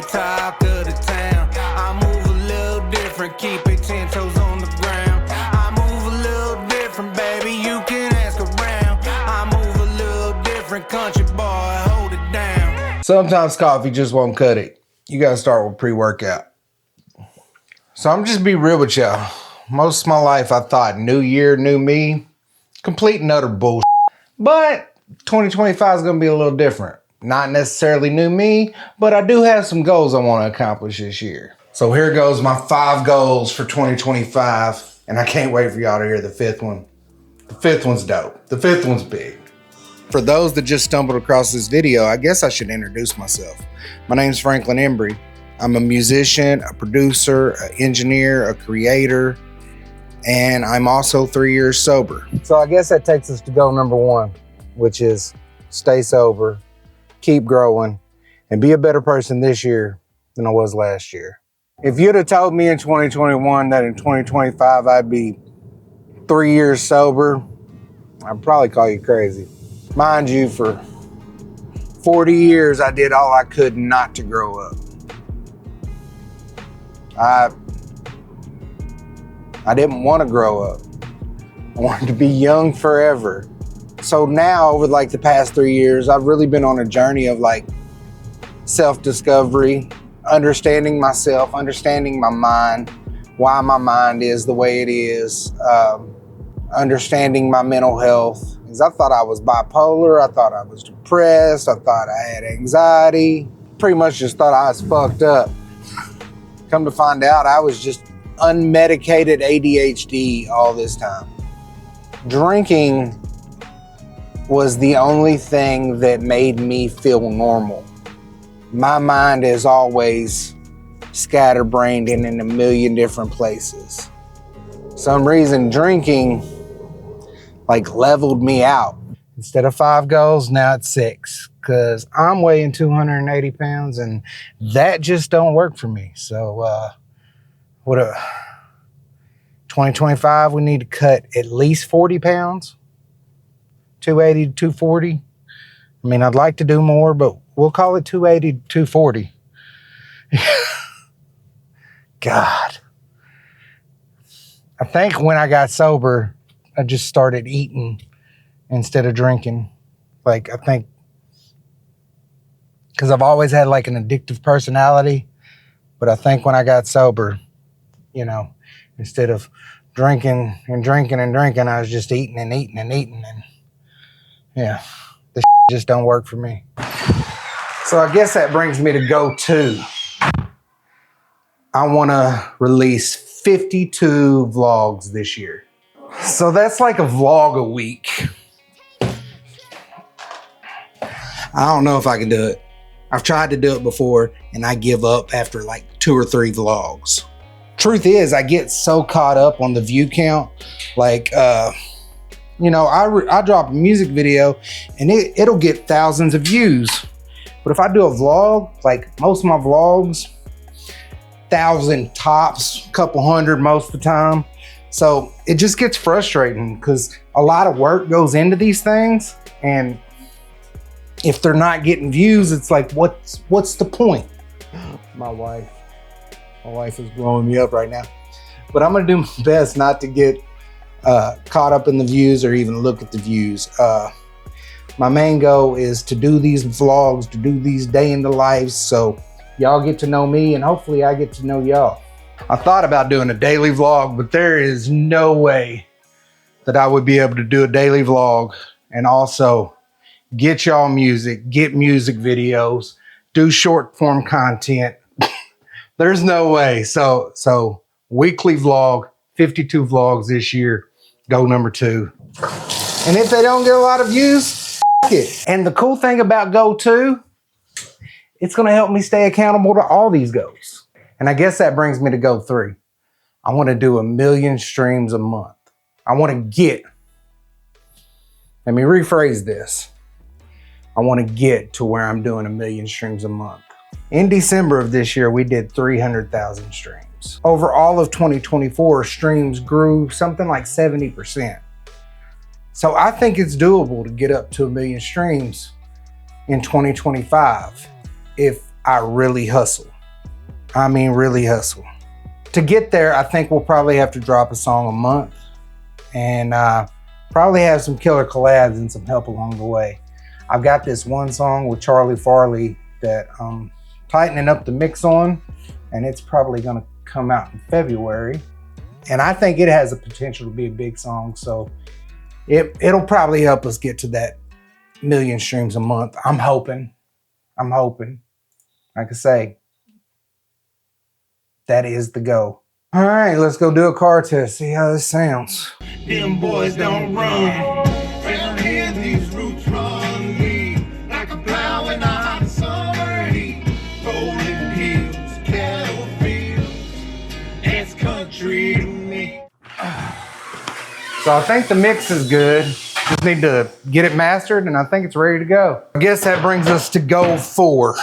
be talk of the town. I move a little different, keep it 10 toes on the ground. I move a little different, baby, you can ask around. I move a little different, country boy, hold it down. Sometimes coffee just won't cut it. You gotta start with pre-workout. So I'm just be real with y'all. Most of my life I thought new year, new me, complete and utter bullshit. But 2025 is gonna be a little different. Not necessarily new me, but I do have some goals I wanna accomplish this year. So here goes my 5 goals for 2025, and I can't wait for y'all to hear the 5th one. The 5th one's dope. The 5th one's big. For those that just stumbled across this video, I guess I should introduce myself. My name's Franklin Embry. I'm a musician, a producer, an engineer, a creator, and I'm also 3 years sober. So I guess that takes us to goal number 1, which is stay sober, keep growing, and be a better person this year than I was last year. If you'd have told me in 2021 that in 2025 I'd be 3 years sober, I'd probably call you crazy. Mind you, for 40 years I did all I could not to grow up. I didn't want to grow up. I wanted to be young forever. So now, over like the past 3 years, I've really been on a journey of like self-discovery, understanding myself, understanding my mind, why my mind is the way it is, understanding my mental health. Because I thought I was bipolar, I thought I was depressed, I thought I had anxiety, pretty much just thought I was fucked up. Come to find out, I was just unmedicated ADHD all this time. Drinking was the only thing that made me feel normal. My mind is always scatterbrained and in a million different places. Some reason drinking like leveled me out. Instead of 5 goals, now it's 6, because I'm weighing 280 pounds and that just don't work for me. So 2025, we need to cut at least 40 pounds, 280 to 240. I mean, I'd like to do more, but we'll call it 280 to 240. God. I think when I got sober, I just started eating instead of drinking. Like, I think, because I've always had like an addictive personality, but I think when I got sober, you know, instead of drinking and drinking and drinking, I was just eating and eating and eating, and yeah, this just don't work for me. So I guess that brings me to goal 2. I want to release 52 vlogs this year. So that's like a vlog a week. I don't know if I can do it. I've tried to do it before and I give up after like 2 or 3 vlogs. Truth is, I get so caught up on the view count. Like, you know, I drop a music video and it'll get thousands of views. But if I do a vlog, like most of my vlogs, 1,000 tops, a couple hundred most of the time. So it just gets frustrating because a lot of work goes into these things, and if they're not getting views, it's like, what's the point? My wife is blowing me up right now. But I'm gonna do my best not to get caught up in the views or even look at the views. My main goal is to do these vlogs, to do these day in the lives, so y'all get to know me and hopefully I get to know y'all. I thought about doing a daily vlog, but there is no way that I would be able to do a daily vlog and also get y'all music, get music videos, do short form content. There's no way. So weekly vlog, 52 vlogs this year, goal number 2. And if they don't get a lot of views, f it. And the cool thing about goal 2, it's gonna help me stay accountable to all these goals. And I guess that brings me to goal 3. I wanna do 1 million streams a month. I wanna get, let me rephrase this. I wanna get to where I'm doing 1 million streams a month. In December of this year, we did 300,000 streams. Over all of 2024, streams grew something like 70%. So I think it's doable to get up to 1 million streams in 2025 if I really hustle. I mean, really hustle. To get there, I think we'll probably have to drop a song a month and probably have some killer collabs and some help along the way. I've got this one song with Charlie Farley that I'm tightening up the mix on, and it's probably gonna come out in February. And I think it has the potential to be a big song, so it'll probably help us get to that 1,000,000 streams a month. I'm hoping. Like I say, that is the goal. All right, let's go do a car test, see how this sounds. Them boys don't run. Round here, these roots run me like a plow in a hot summer heat. Rolling hills, cattle fields, that's country to me. So I think the mix is good. Just need to get it mastered, and I think it's ready to go. I guess that brings us to Go 4.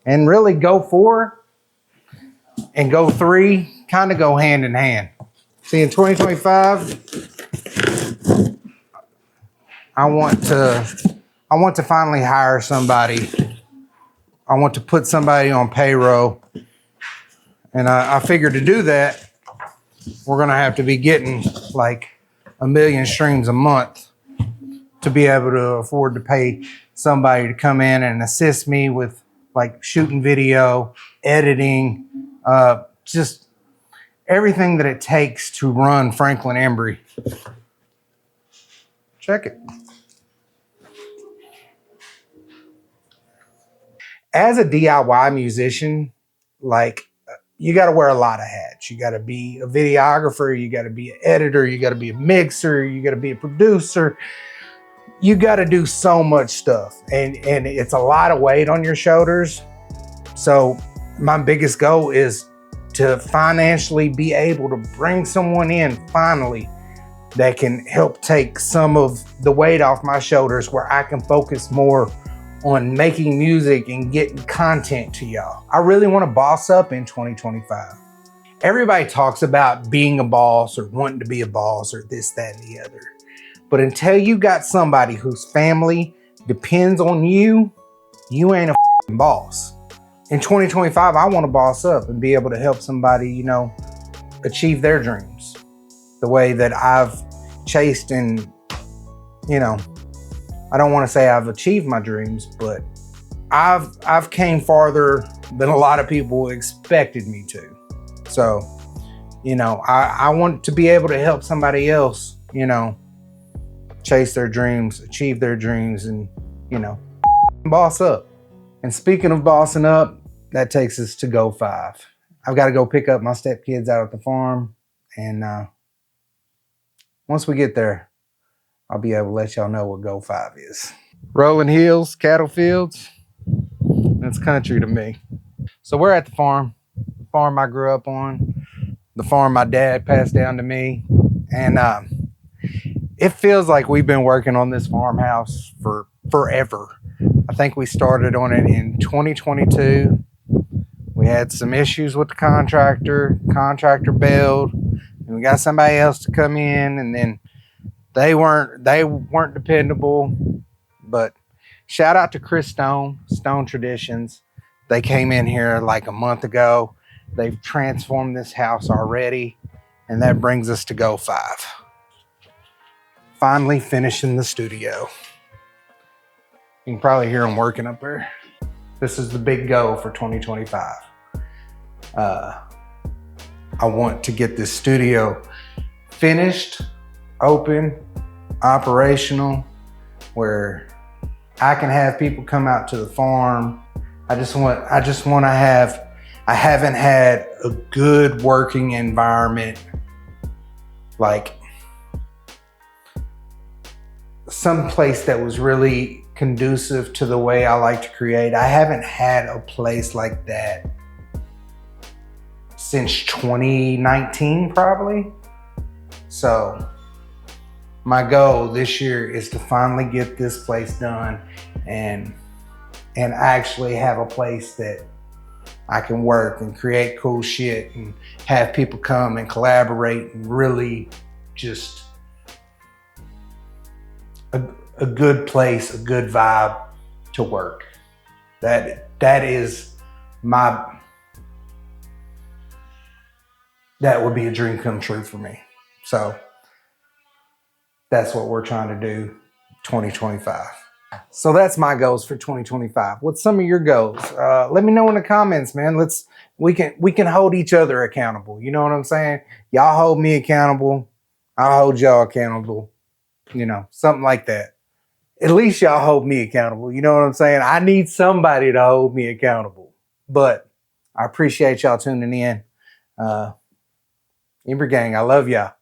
And really, Go 4 and Go 3 kind of go hand in hand. See, in 2025, I want to finally hire somebody. I want to put somebody on payroll. And I figured to do that, we're gonna have to be getting like 1,000,000 streams a month to be able to afford to pay somebody to come in and assist me with like shooting video, editing, just everything that it takes to run Franklin Embry. Check it. As a DIY musician, like, you got to wear a lot of hats. You got to be a videographer, you got to be an editor, you got to be a mixer, you got to be a producer. You got to do so much stuff, and it's a lot of weight on your shoulders. So my biggest goal is to financially be able to bring someone in finally that can help take some of the weight off my shoulders, where I can focus more on making music and getting content to y'all. I really want to boss up in 2025. Everybody talks about being a boss or wanting to be a boss or this, that, and the other. But until you got somebody whose family depends on you, you ain't a boss. In 2025, I want to boss up and be able to help somebody, you know, achieve their dreams the way that I've chased and, you know, I don't want to say I've achieved my dreams, but I've came farther than a lot of people expected me to. So, you know, I want to be able to help somebody else, you know, chase their dreams, achieve their dreams, and, you know, boss up. And speaking of bossing up, that takes us to Go 5. I've got to go pick up my stepkids out at the farm, and once we get there, I'll be able to let y'all know what Go 5 is. Rolling hills, cattle fields, that's country to me. So we're at the farm I grew up on, the farm my dad passed down to me. And it feels like we've been working on this farmhouse for forever. I think we started on it in 2022. We had some issues with the contractor bailed, and we got somebody else to come in, and then they weren't dependable. But shout out to Chris Stone Traditions. They came in here like a month ago. They've transformed this house already, and that brings us to Go 5. Finally finishing the studio. You can probably hear them working up there. This is the big go for 2025. I want to get this studio finished, open, operational, where I can have people come out to the farm. I haven't had a good working environment, like some place that was really conducive to the way I like to create. I haven't had a place like that since 2019, probably. So my goal this year is to finally get this place done and actually have a place that I can work and create cool shit and have people come and collaborate and really just a good place, a good vibe to work. That is my that would be a dream come true for me. So that's what we're trying to do 2025. So that's my goals for 2025. What's some of your goals? Let me know in the comments, man. We can hold each other accountable. You know what I'm saying? Y'all hold me accountable. I'll hold y'all accountable. You know, something like that. At least y'all hold me accountable. You know what I'm saying? I need somebody to hold me accountable. But I appreciate y'all tuning in. Embry Gang, I love y'all.